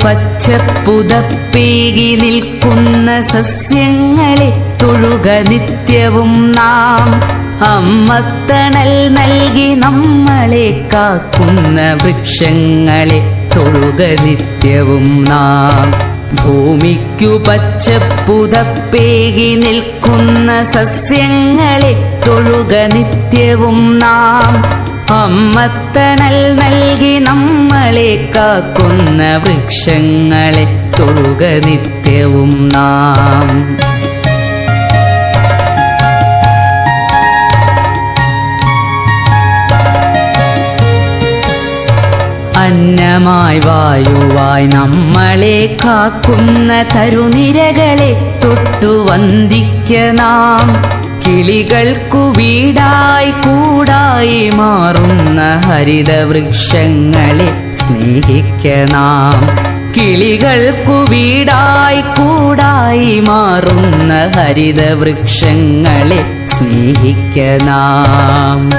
പച്ചപ്പുതപ്പേകി നിൽക്കുന്ന സസ്യങ്ങളെ തൊഴുക നിത്യവും നാം. അമ്മത്തണൽ നൽകി നമ്മളെ കാക്കുന്ന വൃക്ഷങ്ങളെ തൊഴുക നിത്യവും നാം. ഭൂമിക്കു പച്ചപ്പുതപ്പേകി നിൽക്കുന്ന സസ്യങ്ങളെ തൊഴുക നിത്യവും നാം. അമ്മത്തണൽ നൽകി നമ്മളെ കാക്കുന്ന വൃക്ഷങ്ങളെ തൊഴുക നിത്യവും നാം. അന്നമായി വായുവായി നമ്മളെ കാക്കുന്ന തരുനിരകളെ തൊട്ടു വന്ദിക്ക നാം. കിളികൾക്കു വീടായി കൂടായി മാറുന്ന ഹരിതവൃക്ഷങ്ങളെ സ്നേഹിക്ക നാം. കിളികൾക്കു വീടായി കൂടായി മാറുന്ന ഹരിതവൃക്ഷങ്ങളെ സ്നേഹിക്ക നാം.